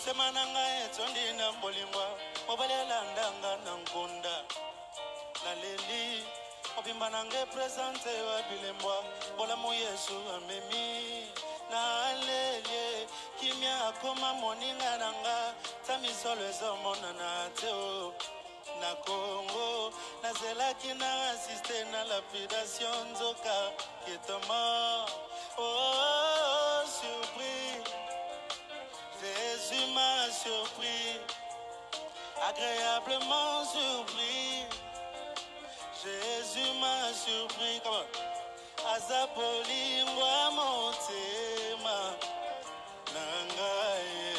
motema na ngai etondi na mbolingwa mobali alandanga na nkunda naleli mobimba na ngai presente wa bilembwa bolamu yesu amemi naleli kimia akoma moninga na nga ta misolo ezomonana te o na Congo nazelaki na assiste na lapidation nzoka kitoma oh surpris Jésus m'a surpris agréablement surpris Jésus m'a surpris comment azapolingwa motema nangaye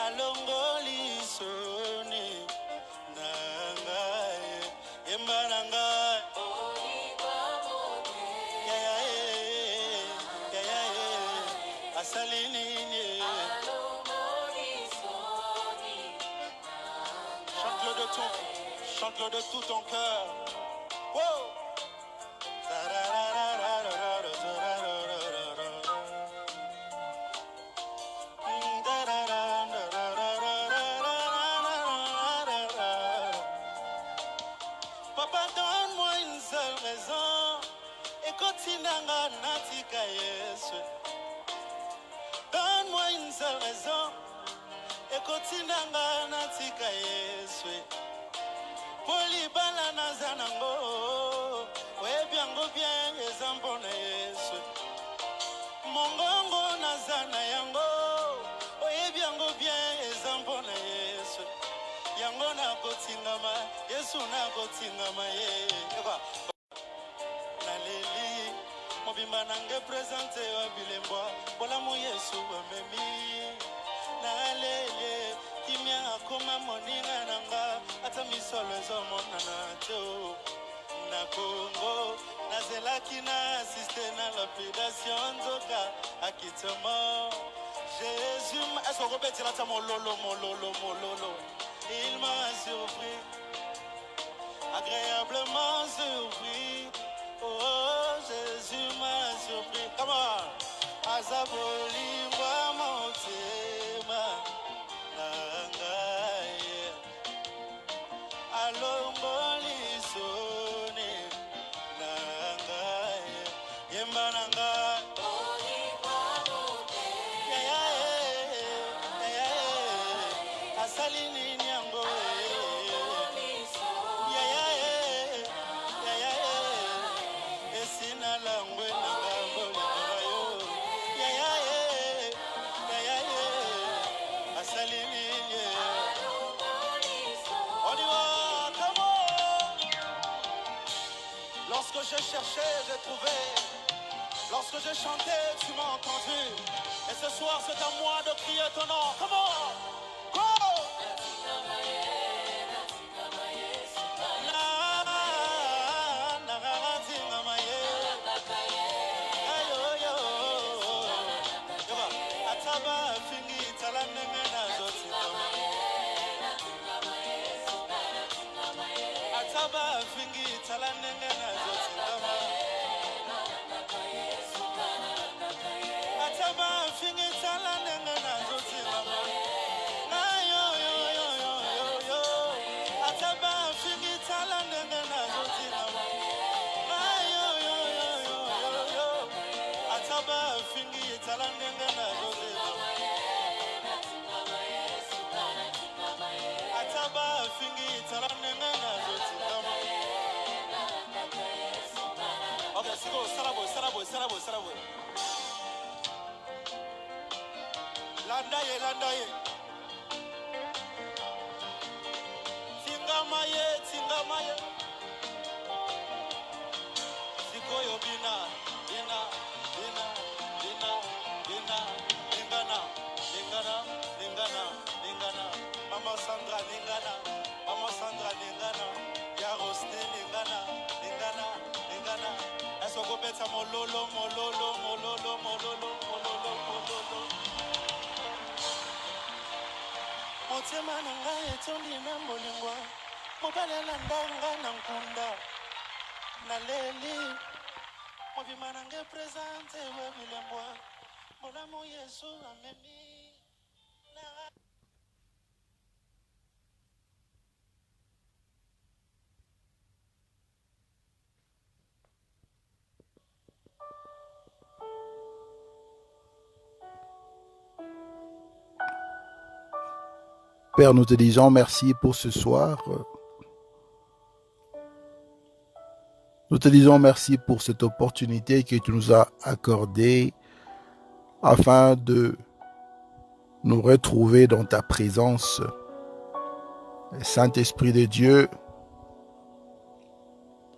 alongoli soni nangaye yemba nangaye asalinini chante-le de tout ton cœur. Wow! Papa, donne-moi une seule raison et continue à natika Yesu. Donne-moi une seule raison et continue à natika Yesu. Polibala nazanango, webiango bien ezambo na Yesu. Mongongo nazana yango, webiango bien ezambo na Yesu. Yango na kotingama, Yesu na kotingama ye. Naleli, mobimba nange presente wa bilembwa, bolamu Yesu amemi. Naleli, kimia akoma moninga nanga, ata misolo ezomonana te o na Congo nazelaki na assiste na lapidation nzoka akitoma Jésus est-ce qu'on peut dire là mololo il m'a surpris agréablement surpris oh Jésus m'a surpris comment azabolingwa motema nangaye alongoli soni nangaye yemba nangaye asalini nyango esina langwe nangambo yo asalini lorsque je cherchais, j'ai trouvé. Lorsque je chantais, tu m'as entendu. Et ce soir, c'est à moi de crier ton nom. Comment? Go! Ataba fingi talanenge na zotingama Ataba fingi talanenge na zotingama yo Ataba fingi talanenge na zotingama yo Ataba fingi talanenge na zotingama Ataba fingi talanenge na zotingama Okay, sigo, saraboy. Landaye. Tingamaye. Sikoyo bina. Lingana. Mama Sandra lingana. Yaroste lingana. Eso go beta mololo. Motema na ngai etondi na molingwa mobali alandanga na nkunda naleli mobimba na ngai presente wa bilembwa bolamu Yesu amemi Père, nous te disons merci pour ce soir. Nous te disons merci pour cette opportunité que tu nous as accordée afin de nous retrouver dans ta présence. Saint-Esprit de Dieu,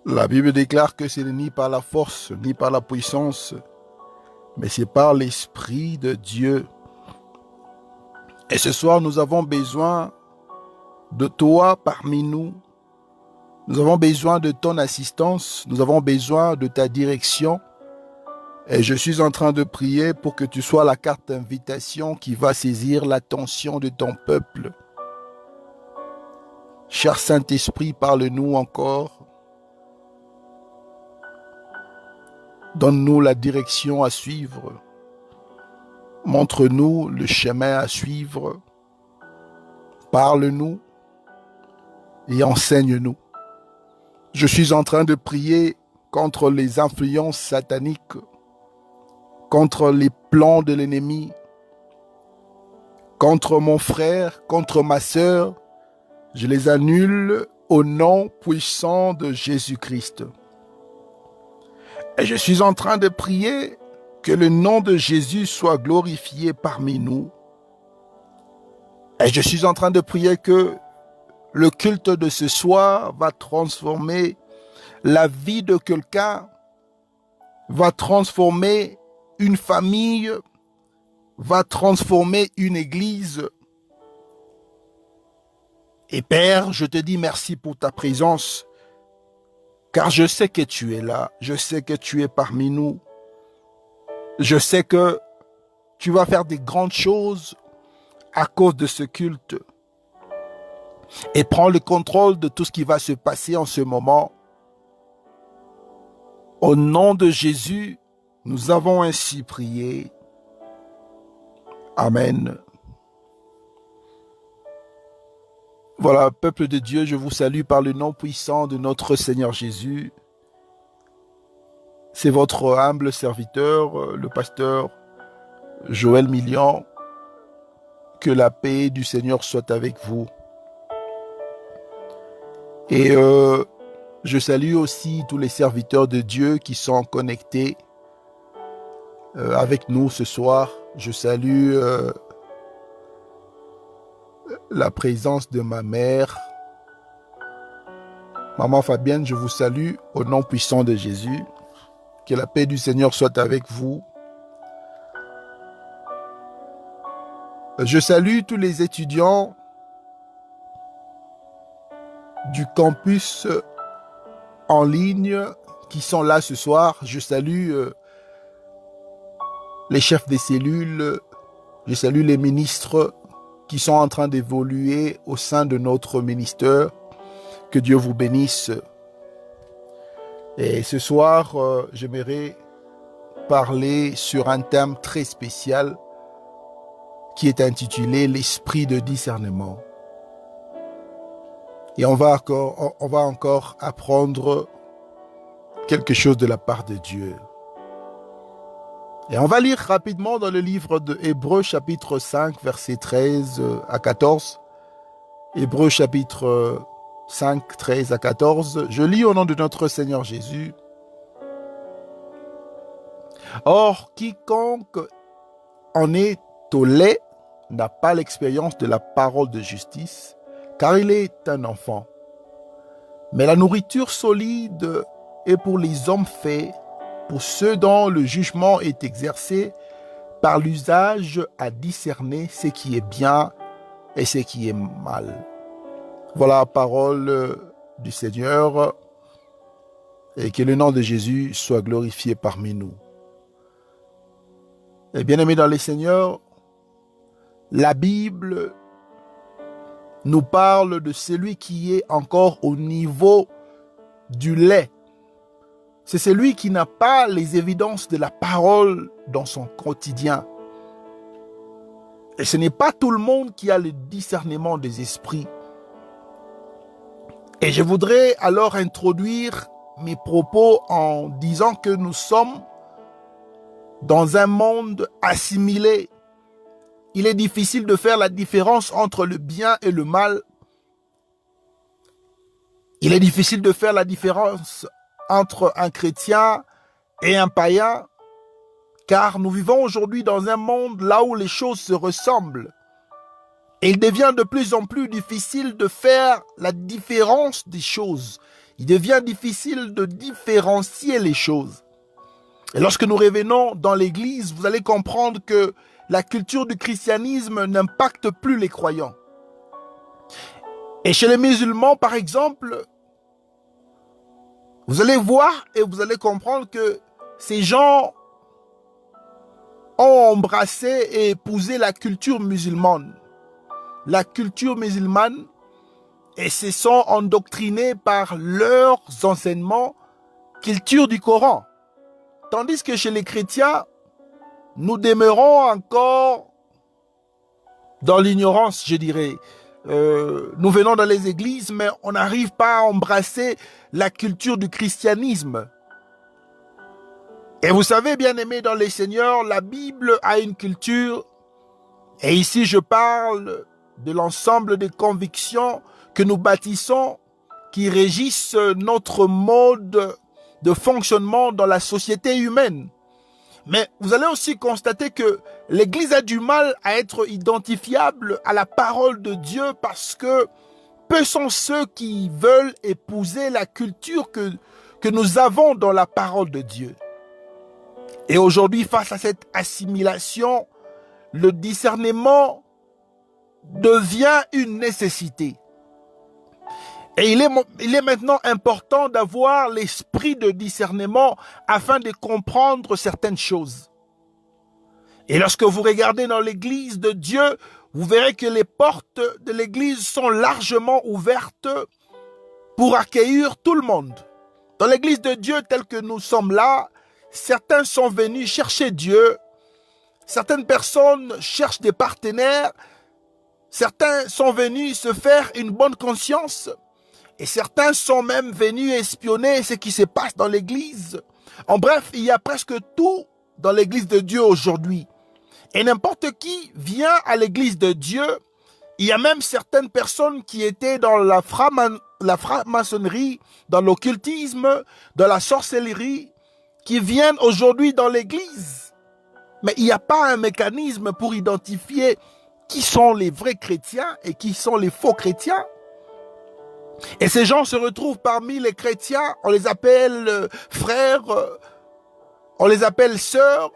la Bible déclare que ce n'est ni par la force, ni par la puissance, mais c'est par l'Esprit de Dieu. Et ce soir, nous avons besoin de toi parmi nous. Nous avons besoin de ton assistance. Nous avons besoin de ta direction. Et je suis en train de prier pour que tu sois la carte d'invitation qui va saisir l'attention de ton peuple. Cher Saint-Esprit, parle-nous encore. Donne-nous la direction à suivre. Montre-nous le chemin à suivre. Parle-nous et enseigne-nous. Je suis en train de prier contre les influences sataniques, contre les plans de l'ennemi, contre mon frère, contre ma sœur. Je les annule au nom puissant de Jésus-Christ. Et je suis en train de prier que le nom de Jésus soit glorifié parmi nous. Et je suis en train de prier que le culte de ce soir va transformer la vie de quelqu'un, va transformer une famille, va transformer une église. Et Père, je te dis merci pour ta présence, car je sais que tu es là, je sais que tu es parmi nous. Je sais que tu vas faire des grandes choses à cause de ce culte. Et prends le contrôle de tout ce qui va se passer en ce moment. Au nom de Jésus, nous avons ainsi prié. Amen. Voilà, peuple de Dieu, je vous salue par le nom puissant de notre Seigneur Jésus. C'est votre humble serviteur, le pasteur Joël Millian. Que la paix du Seigneur soit avec vous. Et je salue aussi tous les serviteurs de Dieu qui sont connectés avec nous ce soir. Je salue la présence de ma mère. Maman Fabienne, je vous salue au nom puissant de Jésus. Que la paix du Seigneur soit avec vous. Je salue tous les étudiants du campus en ligne qui sont là ce soir. Je salue les chefs des cellules. Je salue les ministres qui sont en train d'évoluer au sein de notre ministère. Que Dieu vous bénisse. Et ce soir, j'aimerais parler sur un thème très spécial qui est intitulé « L'esprit de discernement ». Et on va encore apprendre quelque chose de la part de Dieu. Et on va lire rapidement dans le livre de Hébreux chapitre 5, versets 13 à 14. Hébreux chapitre 5, 13 à 14. Je lis au nom de notre Seigneur Jésus. « Or, quiconque en est au lait n'a pas l'expérience de la parole de justice, car il est un enfant. Mais la nourriture solide est pour les hommes faits, pour ceux dont le jugement est exercé par l'usage à discerner ce qui est bien et ce qui est mal. » Voilà la parole du Seigneur, et que le nom de Jésus soit glorifié parmi nous. Et bien-aimés dans le Seigneur, la Bible nous parle de celui qui est encore au niveau du lait. C'est celui qui n'a pas les évidences de la parole dans son quotidien. Et ce n'est pas tout le monde qui a le discernement des esprits. Et je voudrais alors introduire mes propos en disant que nous sommes dans un monde assimilé il est difficile de faire la différence entre le bien et le mal. Il est difficile de faire la différence entre un chrétien et un païen, car nous vivons aujourd'hui dans un monde là où les choses se ressemblent. Et il devient de plus en plus difficile de faire la différence des choses. Il devient difficile de différencier les choses. Et lorsque nous revenons dans l'Église, vous allez comprendre que la culture du christianisme n'impacte plus les croyants. Et chez les musulmans, par exemple, vous allez voir et vous allez comprendre que ces gens ont embrassé et épousé la culture musulmane. La culture musulmane, et se sont endoctrinés par leurs enseignements culture du Coran. Tandis que chez les chrétiens, nous demeurons encore dans l'ignorance, je dirais. Nous venons dans les églises, mais on n'arrive pas à embrasser la culture du christianisme. Et vous savez, bien aimés dans les seigneurs, la Bible a une culture. Et ici, je parle de l'ensemble des convictions que nous bâtissons, qui régissent notre mode de fonctionnement dans la société humaine. Mais vous allez aussi constater que l'Église a du mal à être identifiable à la parole de Dieu parce que peu sont ceux qui veulent épouser la culture que nous avons dans la parole de Dieu. Et aujourd'hui, face à cette assimilation, le discernement devient une nécessité. Et il est maintenant important d'avoir l'esprit de discernement afin de comprendre certaines choses. Et lorsque vous regardez dans l'église de Dieu, vous verrez que les portes de l'église sont largement ouvertes pour accueillir tout le monde. Dans l'église de Dieu telle que nous sommes là, certains sont venus chercher Dieu, certaines personnes cherchent des partenaires, certains sont venus se faire une bonne conscience. Et certains sont même venus espionner ce qui se passe dans l'église. En bref, il y a presque tout dans l'église de Dieu aujourd'hui. Et n'importe qui vient à l'église de Dieu. Il y a même certaines personnes qui étaient dans la franc-maçonnerie, dans l'occultisme, dans la sorcellerie, qui viennent aujourd'hui dans l'église. Mais il n'y a pas un mécanisme pour identifier qui sont les vrais chrétiens et qui sont les faux chrétiens. Et ces gens se retrouvent parmi les chrétiens, on les appelle frères, on les appelle sœurs,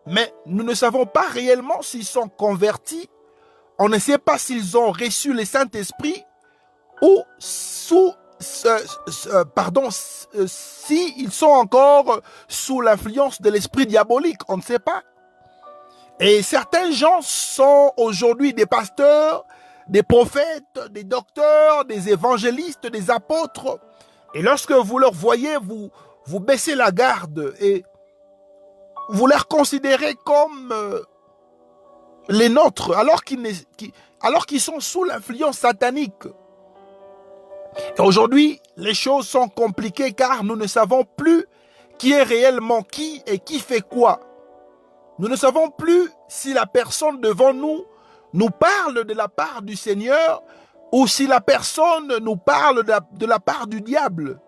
mais nous ne savons pas réellement s'ils sont convertis, on ne sait pas s'ils ont reçu le Saint-Esprit ou s'ils sont encore sous l'influence de l'esprit diabolique, on ne sait pas. Et certains gens sont aujourd'hui des pasteurs, des prophètes, des docteurs, des évangélistes, des apôtres. Et lorsque vous leur voyez, vous baissez la garde et vous les considérez comme les nôtres, alors qu'ils sont sous l'influence satanique. Et aujourd'hui, les choses sont compliquées car nous ne savons plus qui est réellement qui et qui fait quoi. Nous ne savons plus si la personne devant nous parle de la part du Seigneur ou si la personne nous parle de la part du diable.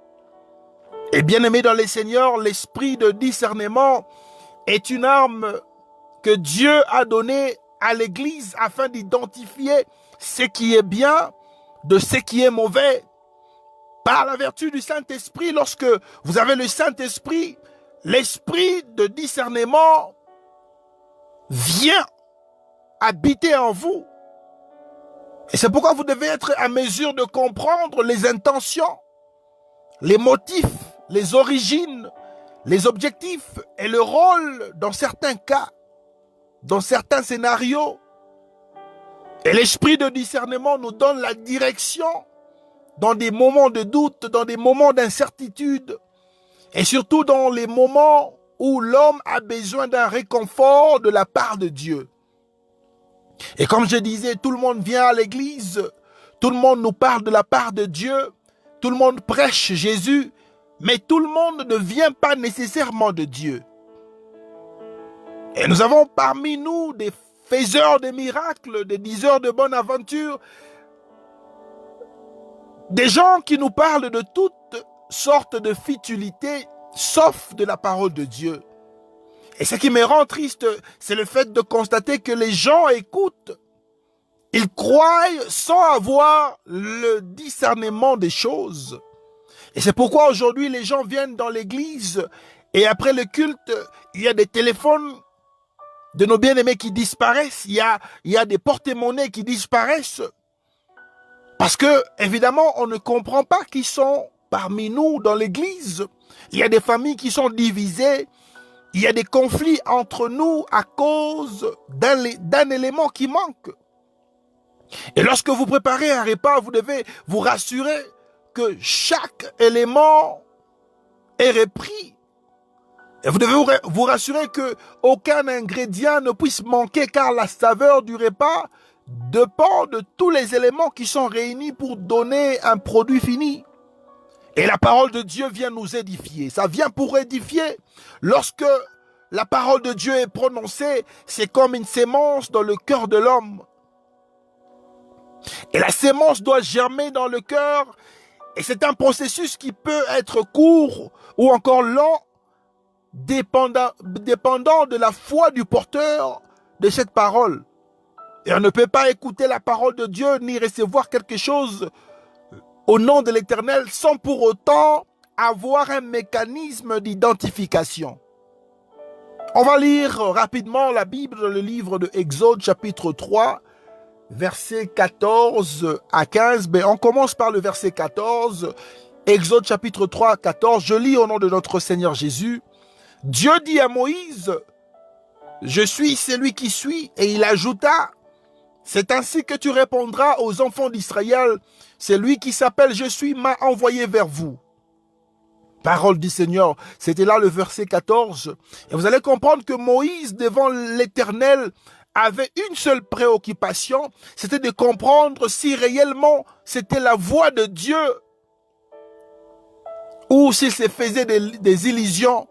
Et bien aimé dans les Seigneurs, l'esprit de discernement est une arme que Dieu a donnée à l'Église afin d'identifier ce qui est bien de ce qui est mauvais. Par la vertu du Saint-Esprit, lorsque vous avez le Saint-Esprit, l'esprit de discernement vient habiter en vous. Et c'est pourquoi vous devez être à mesure de comprendre les intentions, les motifs, les origines, les objectifs et le rôle dans certains cas, dans certains scénarios. Et l'esprit de discernement nous donne la direction dans des moments de doute, dans des moments d'incertitude et surtout dans les moments où l'homme a besoin d'un réconfort de la part de Dieu. Et comme je disais, tout le monde vient à l'église, tout le monde nous parle de la part de Dieu, tout le monde prêche Jésus, mais tout le monde ne vient pas nécessairement de Dieu. Et nous avons parmi nous des faiseurs de miracles, des diseurs de bonne aventure, des gens qui nous parlent de toutes sortes de futilités, sauf de la parole de Dieu. Et ce qui me rend triste, c'est le fait de constater que les gens écoutent. Ils croient sans avoir le discernement des choses. Et c'est pourquoi aujourd'hui les gens viennent dans l'église et après le culte, il y a des téléphones de nos bien-aimés qui disparaissent. Il y a des porte-monnaies qui disparaissent. Parce que, évidemment, on ne comprend pas qui sont parmi nous dans l'église. Il y a des familles qui sont divisées. Il y a des conflits entre nous à cause d'un élément qui manque. Et lorsque vous préparez un repas, vous devez vous rassurer que chaque élément est repris. Et vous devez vous rassurer qu'aucun ingrédient ne puisse manquer, car la saveur du repas dépend de tous les éléments qui sont réunis pour donner un produit fini. Et la parole de Dieu vient nous édifier. Ça vient pour édifier. Lorsque la parole de Dieu est prononcée, c'est comme une sémence dans le cœur de l'homme. Et la sémence doit germer dans le cœur. Et c'est un processus qui peut être court ou encore long, dépendant de la foi du porteur de cette parole. Et on ne peut pas écouter la parole de Dieu ni recevoir quelque chose au nom de l'Éternel sans pour autant avoir un mécanisme d'identification. On va lire rapidement la Bible dans le livre de Exode chapitre 3, versets 14 à 15. Mais on commence par le verset 14. Exode chapitre 3, 14. Je lis au nom de notre Seigneur Jésus. Dieu dit à Moïse, « Je suis celui qui suis. » Et il ajouta, « C'est ainsi que tu répondras aux enfants d'Israël. Celui qui s'appelle « Je suis » m'a envoyé vers vous. » Parole du Seigneur. C'était là le verset 14. Et vous allez comprendre que Moïse, devant l'Éternel, avait une seule préoccupation, c'était de comprendre si réellement c'était la voix de Dieu ou s'il se faisait des illusions.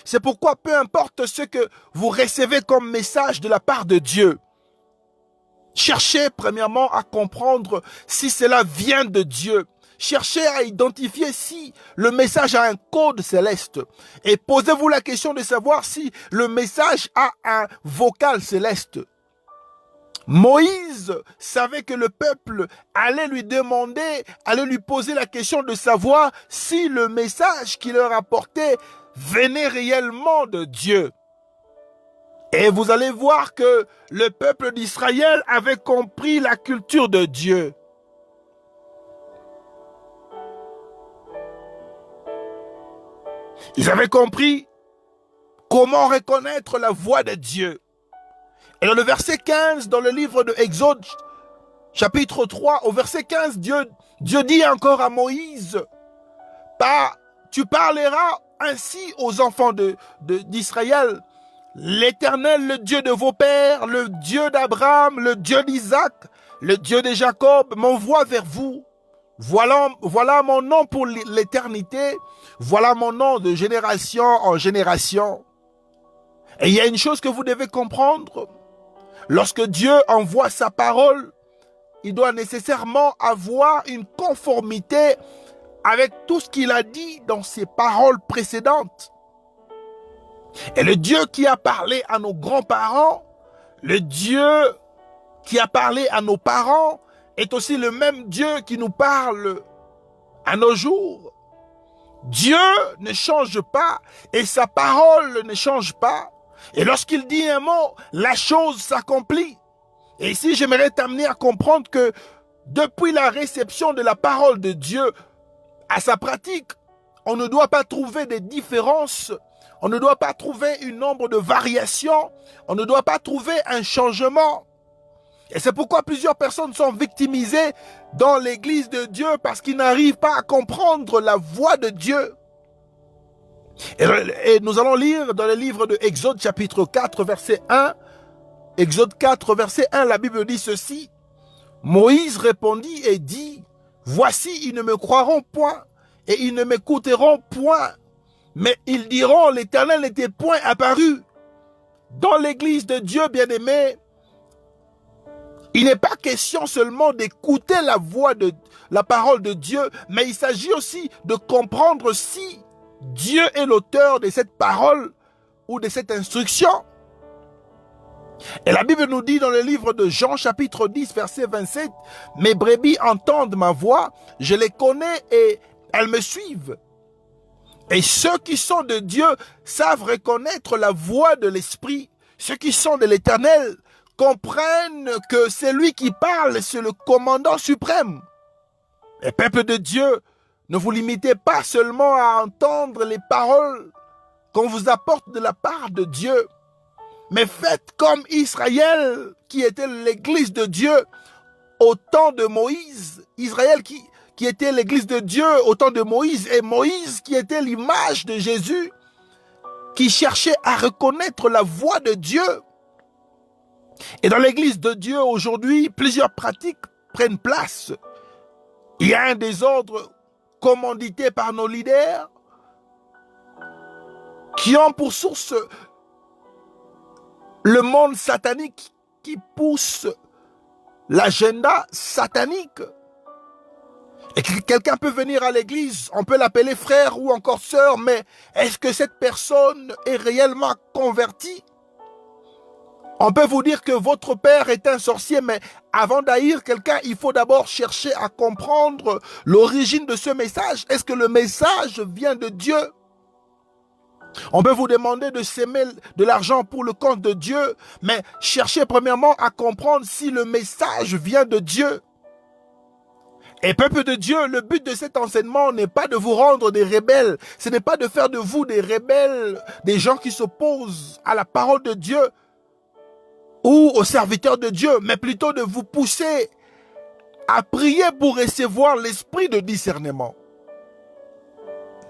C'est pourquoi peu importe ce que vous recevez comme message de la part de Dieu, cherchez premièrement à comprendre si cela vient de Dieu. Cherchez à identifier si le message a un code céleste. Et posez-vous la question de savoir si le message a un vocal céleste. Moïse savait que le peuple allait lui demander, allait lui poser la question de savoir si le message qu'il leur apportait venait réellement de Dieu. Et vous allez voir que le peuple d'Israël avait compris la culture de Dieu. Ils avaient compris comment reconnaître la voix de Dieu. Et dans le verset 15, dans le livre de Exode, chapitre 3, au verset 15, Dieu dit encore à Moïse, tu parleras ainsi aux enfants d'Israël, l'Éternel, le Dieu de vos pères, le Dieu d'Abraham, le Dieu d'Isaac, le Dieu de Jacob, m'envoie vers vous. Voilà mon nom pour l'éternité, voilà mon nom de génération en génération. Et il y a une chose que vous devez comprendre, lorsque Dieu envoie sa parole, il doit nécessairement avoir une conformité avec tout ce qu'il a dit dans ses paroles précédentes. Et le Dieu qui a parlé à nos grands-parents, le Dieu qui a parlé à nos parents, est aussi le même Dieu qui nous parle à nos jours. Dieu ne change pas et sa parole ne change pas. Et lorsqu'il dit un mot, la chose s'accomplit. Et ici, j'aimerais t'amener à comprendre que depuis la réception de la parole de Dieu à sa pratique, on ne doit pas trouver des différences, on ne doit pas trouver un nombre de variations, on ne doit pas trouver un changement. Et c'est pourquoi plusieurs personnes sont victimisées dans l'église de Dieu parce qu'ils n'arrivent pas à comprendre la voix de Dieu. Et nous allons lire dans le livre de Exode chapitre 4 verset 1. Exode 4 verset 1, la Bible dit ceci. Moïse répondit et dit, voici, ils ne me croiront point et ils ne m'écouteront point. Mais ils diront, l'Éternel n'était point apparu. Dans l'église de Dieu, bien-aimé, Il n'est pas question seulement d'écouter la voix de la parole de Dieu, mais il s'agit aussi de comprendre si Dieu est l'auteur de cette parole ou de cette instruction. Et la Bible nous dit dans le livre de Jean chapitre 10 verset 27, « Mes brebis entendent ma voix, je les connais et elles me suivent. » Et ceux qui sont de Dieu savent reconnaître la voix de l'Esprit. Ceux qui sont de l'Éternel comprennent que c'est lui qui parle, c'est le commandant suprême. Et peuple de Dieu, ne vous limitez pas seulement à entendre les paroles qu'on vous apporte de la part de Dieu, mais faites comme Israël, qui était l'église de Dieu au temps de Moïse. Israël qui était l'église de Dieu au temps de Moïse, et Moïse qui était l'image de Jésus, qui cherchait à reconnaître la voix de Dieu. Et dans l'église de Dieu aujourd'hui, plusieurs pratiques prennent place. Il y a un désordre commandité par nos leaders qui ont pour source le monde satanique qui pousse l'agenda satanique. Et quelqu'un peut venir à l'église, on peut l'appeler frère ou encore sœur, mais est-ce que cette personne est réellement convertie? On peut vous dire que votre père est un sorcier, mais avant d'haïr quelqu'un, il faut d'abord chercher à comprendre l'origine de ce message. Est-ce que le message vient de Dieu? On peut vous demander de s'aimer de l'argent pour le compte de Dieu, mais cherchez premièrement à comprendre si le message vient de Dieu. Et peuple de Dieu, le but de cet enseignement n'est pas de vous rendre des rebelles. Ce n'est pas de faire de vous des rebelles, des gens qui s'opposent à la parole de Dieu ou aux serviteurs de Dieu, mais plutôt de vous pousser à prier pour recevoir l'esprit de discernement.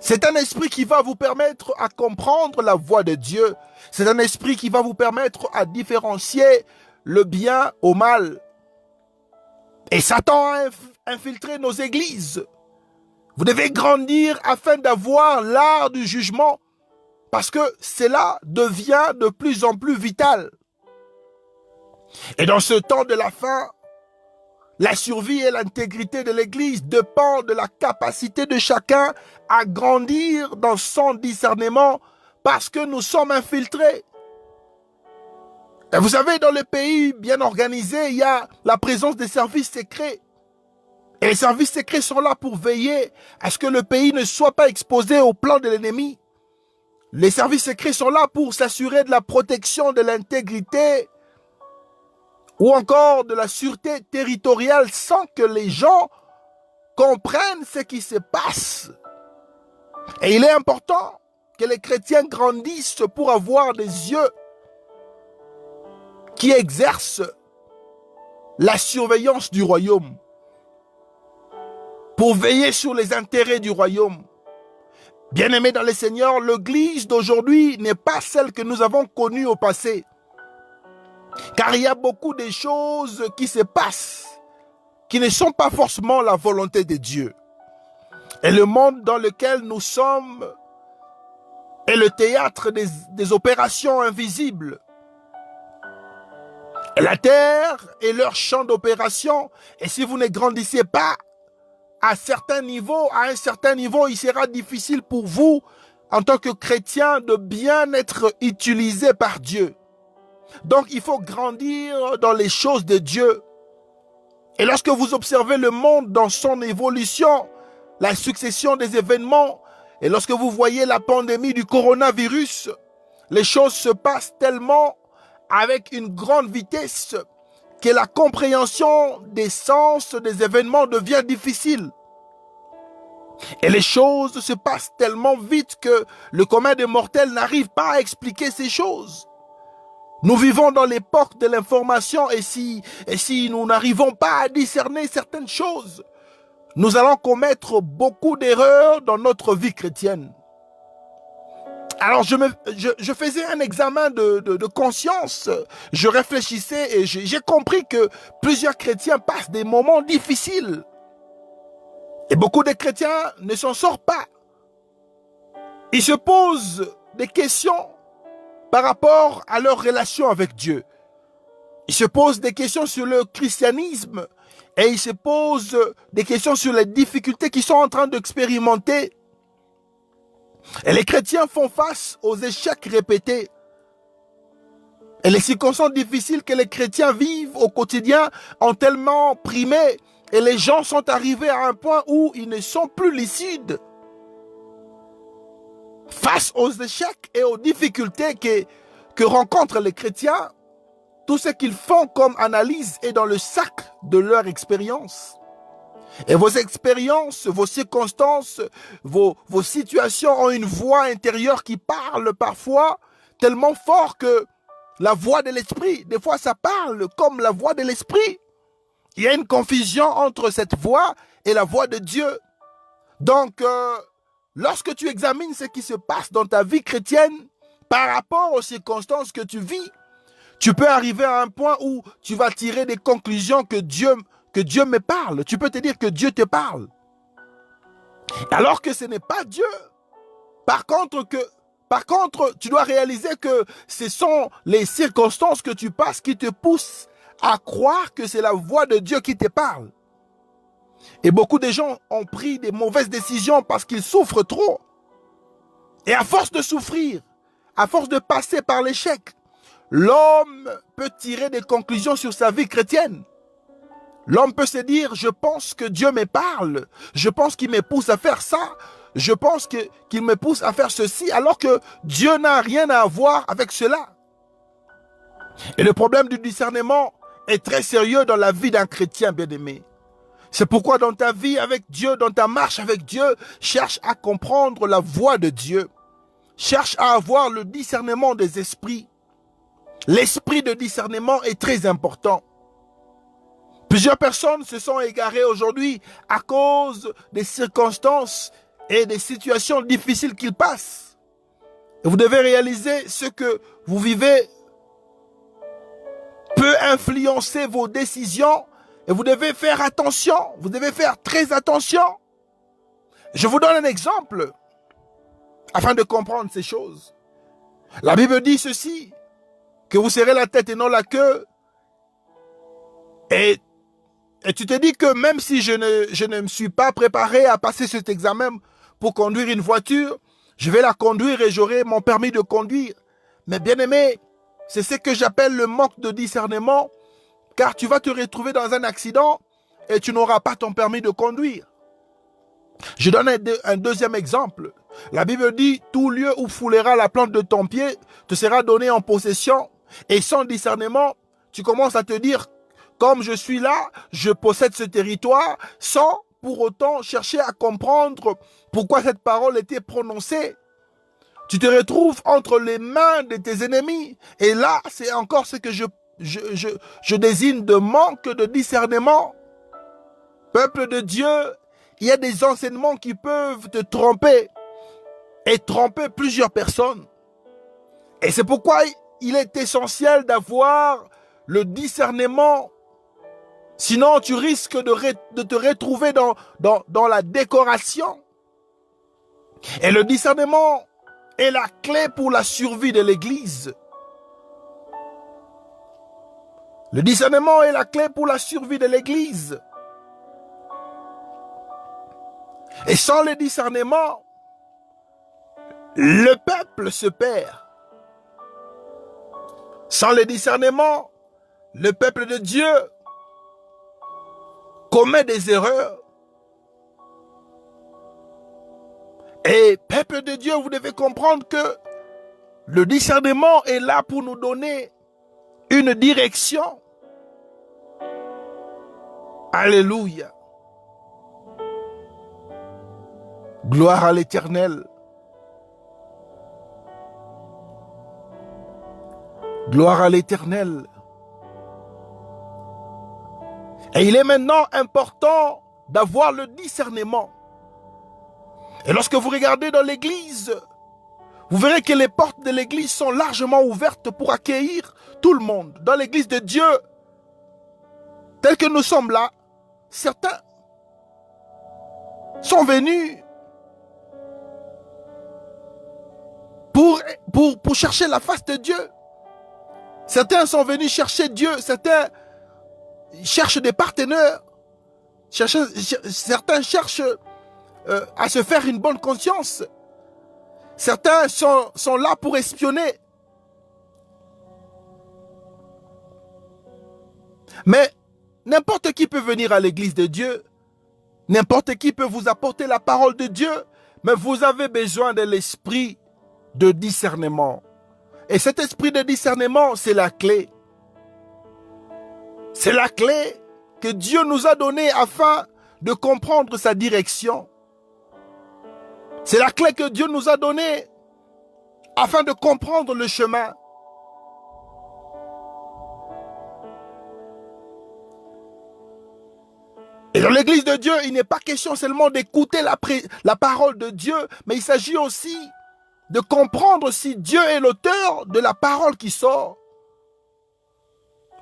C'est un esprit qui va vous permettre à comprendre la voix de Dieu. C'est un esprit qui va vous permettre à différencier le bien au mal. Et Satan a infiltré nos églises. Vous devez grandir afin d'avoir l'art du jugement, parce que cela devient de plus en plus vital. Et dans ce temps de la fin, la survie et l'intégrité de l'Église dépendent de la capacité de chacun à grandir dans son discernement, parce que nous sommes infiltrés. Et vous savez, dans les pays bien organisés, il y a la présence des services secrets. Et les services secrets sont là pour veiller à ce que le pays ne soit pas exposé au plan de l'ennemi. Les services secrets sont là pour s'assurer de la protection de l'intégrité ou encore de la sûreté territoriale sans que les gens comprennent ce qui se passe. Et il est important que les chrétiens grandissent pour avoir des yeux qui exercent la surveillance du royaume, pour veiller sur les intérêts du royaume. Bien-aimés dans le Seigneur, l'Église d'aujourd'hui n'est pas celle que nous avons connue au passé. Car il y a beaucoup de choses qui se passent, qui ne sont pas forcément la volonté de Dieu. Et le monde dans lequel nous sommes est le théâtre des opérations invisibles. Et la terre est leur champ d'opération. Et si vous ne grandissez pas à un certain niveau, il sera difficile pour vous, en tant que chrétien, de bien être utilisé par Dieu. Donc, il faut grandir dans les choses de Dieu. Et lorsque vous observez le monde dans son évolution, la succession des événements, et lorsque vous voyez la pandémie du coronavirus, les choses se passent tellement avec une grande vitesse que la compréhension des sens des événements devient difficile. Et les choses se passent tellement vite que le commun des mortels n'arrive pas à expliquer ces choses. Nous vivons dans l'époque de l'information et si nous n'arrivons pas à discerner certaines choses, nous allons commettre beaucoup d'erreurs dans notre vie chrétienne. Alors je faisais un examen de conscience, je réfléchissais et j'ai compris que plusieurs chrétiens passent des moments difficiles. Et beaucoup de chrétiens ne s'en sortent pas. Ils se posent des questions par rapport à leur relation avec Dieu. Il se pose des questions sur le christianisme et il se pose des questions sur les difficultés qu'ils sont en train d'expérimenter. Et les chrétiens font face aux échecs répétés. Et les circonstances difficiles que les chrétiens vivent au quotidien ont tellement primé et les gens sont arrivés à un point où ils ne sont plus lucides. Face aux échecs et aux difficultés que rencontrent les chrétiens, tout ce qu'ils font comme analyse est dans le sac de leur expérience. Et vos expériences, vos circonstances, vos situations ont une voix intérieure qui parle parfois tellement fort que la voix de l'esprit, des fois ça parle comme la voix de l'esprit. Il y a une confusion entre cette voix et la voix de Dieu. Donc, lorsque tu examines ce qui se passe dans ta vie chrétienne par rapport aux circonstances que tu vis, tu peux arriver à un point où tu vas tirer des conclusions que Dieu me parle. Tu peux te dire que Dieu te parle. Alors que ce n'est pas Dieu. Par contre, tu dois réaliser que ce sont les circonstances que tu passes qui te poussent à croire que c'est la voix de Dieu qui te parle. Et beaucoup de gens ont pris des mauvaises décisions parce qu'ils souffrent trop. Et à force de souffrir, à force de passer par l'échec, l'homme peut tirer des conclusions sur sa vie chrétienne. L'homme peut se dire, je pense que Dieu me parle, je pense qu'il me pousse à faire ça, je pense qu'il me pousse à faire ceci, alors que Dieu n'a rien à voir avec cela. Et le problème du discernement est très sérieux dans la vie d'un chrétien bien-aimé. C'est pourquoi dans ta vie avec Dieu, dans ta marche avec Dieu, cherche à comprendre la voix de Dieu. Cherche à avoir le discernement des esprits. L'esprit de discernement est très important. Plusieurs personnes se sont égarées aujourd'hui à cause des circonstances et des situations difficiles qu'ils passent. Et vous devez réaliser ce que vous vivez peut influencer vos décisions et vous devez faire attention, vous devez faire très attention. Je vous donne un exemple afin de comprendre ces choses. La Bible dit ceci, que vous serrez la tête et non la queue. Et tu te dis que même si je ne me suis pas préparé à passer cet examen pour conduire une voiture, je vais la conduire et j'aurai mon permis de conduire. Mais bien aimé, c'est ce que j'appelle le manque de discernement, car tu vas te retrouver dans un accident et tu n'auras pas ton permis de conduire. Je donne un deuxième exemple. La Bible dit, tout lieu où foulera la plante de ton pied te sera donné en possession. Et sans discernement, tu commences à te dire, comme je suis là, je possède ce territoire, sans pour autant chercher à comprendre pourquoi cette parole était prononcée. Tu te retrouves entre les mains de tes ennemis. Et là, c'est encore ce que je désigne de manque de discernement. Peuple de Dieu, il y a des enseignements qui peuvent te tromper et tromper plusieurs personnes. Et c'est pourquoi il est essentiel d'avoir le discernement. Sinon, tu risques de te retrouver dans la décoration. Et le discernement est la clé pour la survie de l'Église. Le discernement est la clé pour la survie de l'Église. Et sans le discernement, le peuple se perd. Sans le discernement, le peuple de Dieu commet des erreurs. Et peuple de Dieu, vous devez comprendre que le discernement est là pour nous donner une direction. Alléluia. Gloire à l'Éternel. Gloire à l'Éternel. Et il est maintenant important d'avoir le discernement. Et lorsque vous regardez dans l'église, vous verrez que les portes de l'église sont largement ouvertes pour accueillir tout le monde. Dans l'église de Dieu, tel que nous sommes là, certains sont venus pour chercher la face de Dieu. Certains sont venus chercher Dieu, certains cherchent des partenaires, certains cherchent à se faire une bonne conscience. Certains sont là pour espionner. Mais n'importe qui peut venir à l'église de Dieu. N'importe qui peut vous apporter la parole de Dieu. Mais vous avez besoin de l'esprit de discernement. Et cet esprit de discernement, c'est la clé. C'est la clé que Dieu nous a donnée afin de comprendre sa direction. C'est la clé que Dieu nous a donnée afin de comprendre le chemin. Et dans l'église de Dieu, il n'est pas question seulement d'écouter la parole de Dieu, mais il s'agit aussi de comprendre si Dieu est l'auteur de la parole qui sort.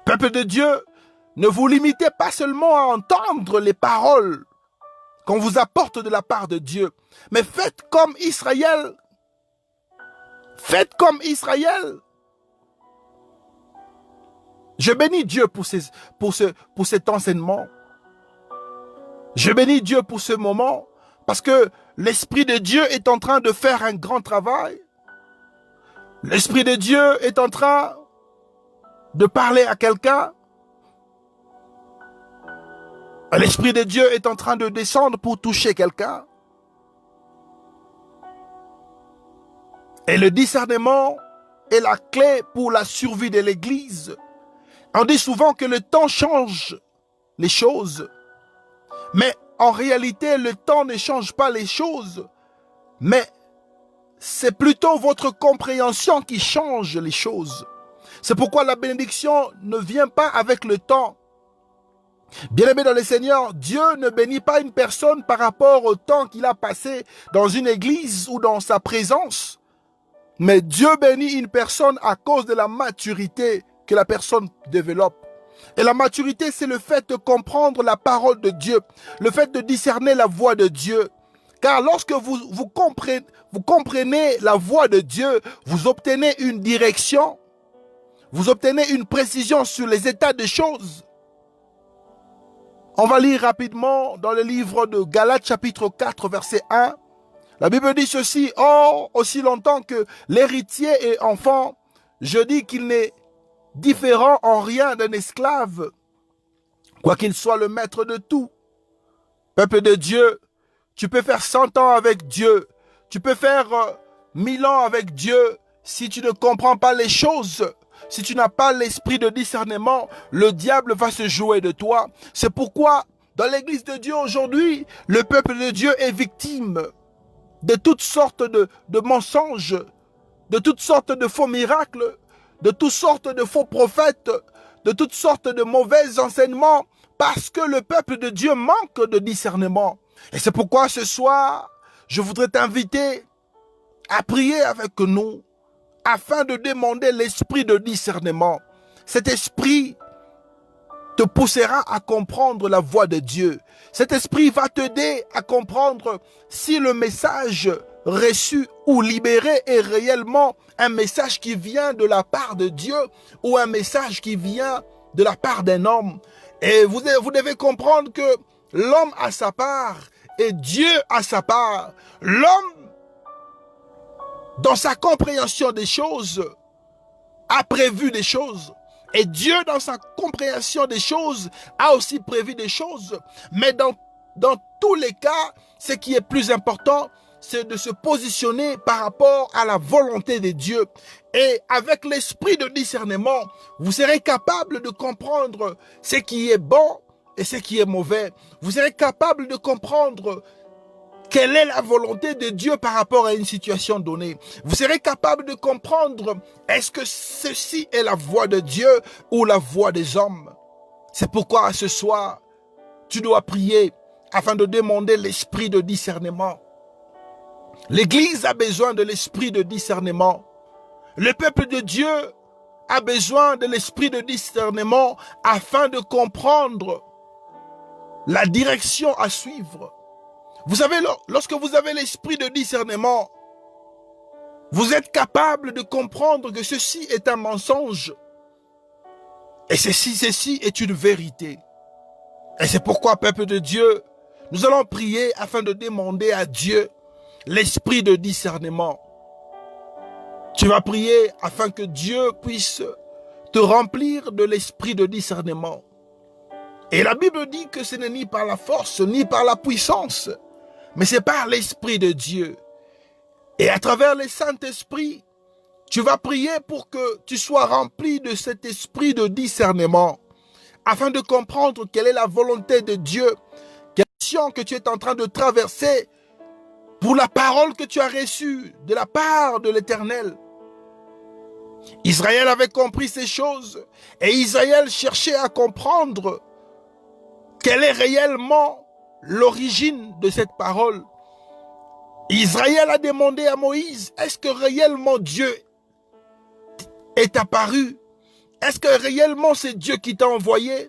Peuple de Dieu, ne vous limitez pas seulement à entendre les paroles qu'on vous apporte de la part de Dieu, mais faites comme Israël. Faites comme Israël. Je bénis Dieu pour cet enseignement. Je bénis Dieu pour ce moment parce que l'Esprit de Dieu est en train de faire un grand travail. L'Esprit de Dieu est en train de parler à quelqu'un. L'Esprit de Dieu est en train de descendre pour toucher quelqu'un. Et le discernement est la clé pour la survie de l'Église. On dit souvent que le temps change les choses. Mais en réalité, le temps ne change pas les choses. Mais c'est plutôt votre compréhension qui change les choses. C'est pourquoi la bénédiction ne vient pas avec le temps. Bien-aimé dans le Seigneur, Dieu ne bénit pas une personne par rapport au temps qu'il a passé dans une église ou dans sa présence. Mais Dieu bénit une personne à cause de la maturité que la personne développe. Et la maturité, c'est le fait de comprendre la parole de Dieu, le fait de discerner la voix de Dieu. Car lorsque vous comprenez la voix de Dieu, vous obtenez une direction, vous obtenez une précision sur les états des choses. On va lire rapidement dans le livre de Galates chapitre 4 verset 1. La Bible dit ceci: « Or, aussi longtemps que l'héritier est enfant, je dis qu'il n'est différent en rien d'un esclave, quoiqu'il soit le maître de tout. » Peuple de Dieu, tu peux faire 100 ans avec Dieu, tu peux faire 1000 ans avec Dieu. Si tu ne comprends pas les choses, si tu n'as pas l'esprit de discernement, le diable va se jouer de toi. C'est pourquoi, dans l'église de Dieu aujourd'hui, le peuple de Dieu est victime de toutes sortes de mensonges, de toutes sortes de faux miracles, de toutes sortes de faux prophètes, de toutes sortes de mauvais enseignements, parce que le peuple de Dieu manque de discernement. Et c'est pourquoi ce soir, je voudrais t'inviter à prier avec nous, afin de demander l'esprit de discernement. Cet esprit te poussera à comprendre la voix de Dieu. Cet esprit va t'aider à comprendre si le message reçu ou libéré est réellement un message qui vient de la part de Dieu ou un message qui vient de la part d'un homme. Et vous devez comprendre que l'homme a sa part et Dieu a sa part. L'homme, dans sa compréhension des choses, a prévu des choses. Et Dieu, dans sa compréhension des choses, a aussi prévu des choses. Mais dans tous les cas, ce qui est plus important, c'est de se positionner par rapport à la volonté de Dieu. Et avec l'esprit de discernement, vous serez capable de comprendre ce qui est bon et ce qui est mauvais. Vous serez capable de comprendre quelle est la volonté de Dieu par rapport à une situation donnée. Vous serez capable de comprendre, est-ce que ceci est la voix de Dieu ou la voix des hommes? C'est pourquoi ce soir, tu dois prier afin de demander l'esprit de discernement. L'Église a besoin de l'esprit de discernement. Le peuple de Dieu a besoin de l'esprit de discernement afin de comprendre la direction à suivre. Vous savez, lorsque vous avez l'esprit de discernement, vous êtes capable de comprendre que ceci est un mensonge. Et ceci est une vérité. Et c'est pourquoi, peuple de Dieu, nous allons prier afin de demander à Dieu l'esprit de discernement. Tu vas prier afin que Dieu puisse te remplir de l'esprit de discernement. Et la Bible dit que ce n'est ni par la force, ni par la puissance, mais c'est par l'esprit de Dieu. Et à travers le Saint-Esprit, tu vas prier pour que tu sois rempli de cet esprit de discernement, afin de comprendre quelle est la volonté de Dieu, quelle mission que tu es en train de traverser pour la parole que tu as reçue de la part de l'Éternel. Israël avait compris ces choses et Israël cherchait à comprendre quelle est réellement l'origine de cette parole. Israël a demandé à Moïse, est-ce que réellement Dieu est apparu? Est-ce que réellement c'est Dieu qui t'a envoyé?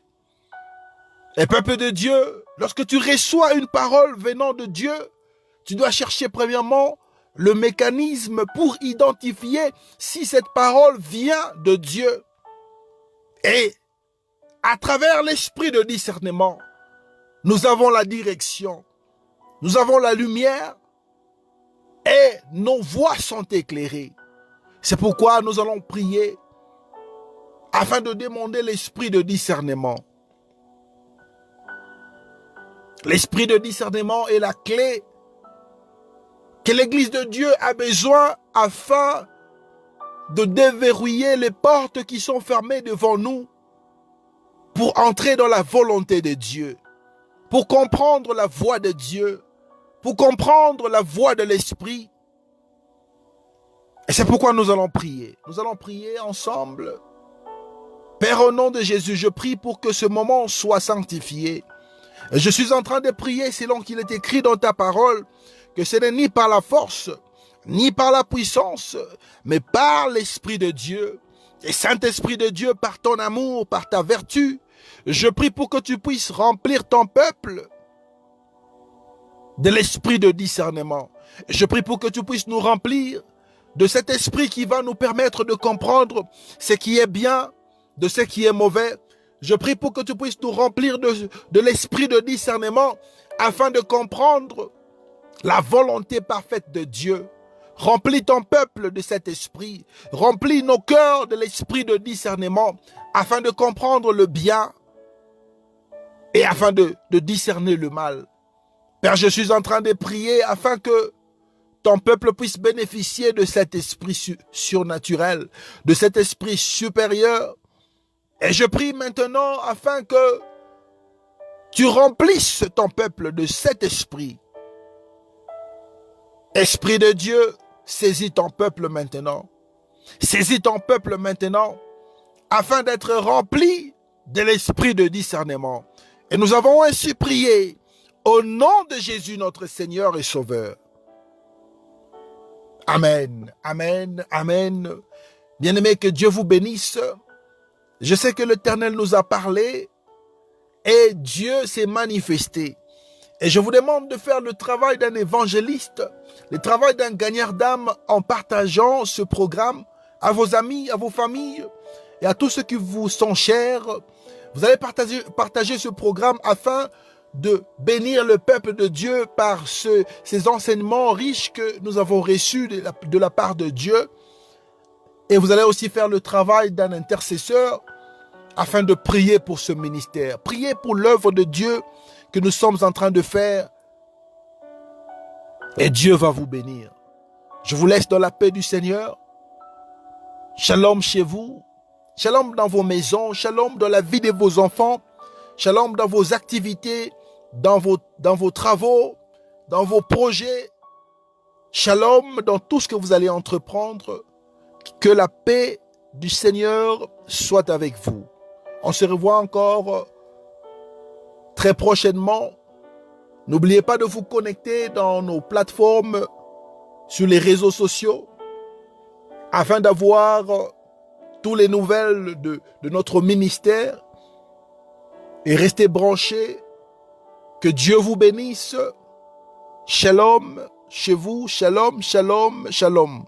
Et peuple de Dieu, lorsque tu reçois une parole venant de Dieu, tu dois chercher premièrement le mécanisme pour identifier si cette parole vient de Dieu. Et à travers l'esprit de discernement, nous avons la direction, nous avons la lumière et nos voies sont éclairées. C'est pourquoi nous allons prier afin de demander l'esprit de discernement. L'esprit de discernement est la clé que l'Église de Dieu a besoin afin de déverrouiller les portes qui sont fermées devant nous pour entrer dans la volonté de Dieu, pour comprendre la voix de Dieu, pour comprendre la voix de l'Esprit. Et c'est pourquoi nous allons prier. Nous allons prier ensemble. Père, au nom de Jésus, je prie pour que ce moment soit sanctifié. Je suis en train de prier selon qu'il est écrit dans ta parole, que ce n'est ni par la force, ni par la puissance, mais par l'Esprit de Dieu. Et Saint-Esprit de Dieu, par ton amour, par ta vertu, je prie pour que tu puisses remplir ton peuple de l'esprit de discernement. Je prie pour que tu puisses nous remplir de cet esprit qui va nous permettre de comprendre ce qui est bien, de ce qui est mauvais. Je prie pour que tu puisses nous remplir de l'esprit de discernement afin de comprendre la volonté parfaite de Dieu. Remplis ton peuple de cet esprit. Remplis nos cœurs de l'esprit de discernement afin de comprendre le bien et afin de discerner le mal. Père, je suis en train de prier afin que ton peuple puisse bénéficier de cet esprit surnaturel, de cet esprit supérieur. Et je prie maintenant afin que tu remplisses ton peuple de cet esprit. Esprit de Dieu, saisis ton peuple maintenant. Saisis ton peuple maintenant afin d'être rempli de l'esprit de discernement. Et nous avons ainsi prié au nom de Jésus notre Seigneur et Sauveur. Amen, amen, amen. Bien-aimés, que Dieu vous bénisse. Je sais que l'Éternel nous a parlé et Dieu s'est manifesté. Et je vous demande de faire le travail d'un évangéliste, le travail d'un gagnant d'âme en partageant ce programme à vos amis, à vos familles et à tous ceux qui vous sont chers. Vous allez partager ce programme afin de bénir le peuple de Dieu par ces enseignements riches que nous avons reçus de la part de Dieu. Et vous allez aussi faire le travail d'un intercesseur afin de prier pour ce ministère. Priez pour l'œuvre de Dieu que nous sommes en train de faire. Et Dieu va vous bénir. Je vous laisse dans la paix du Seigneur. Shalom chez vous. Shalom dans vos maisons. Shalom dans la vie de vos enfants. Shalom dans vos activités, dans vos travaux, dans vos projets. Shalom dans tout ce que vous allez entreprendre. Que la paix du Seigneur soit avec vous. On se revoit encore très prochainement. N'oubliez pas de vous connecter dans nos plateformes sur les réseaux sociaux afin d'avoir toutes les nouvelles de notre ministère et restez branchés. Que Dieu vous bénisse. Shalom chez vous. Shalom, shalom, shalom.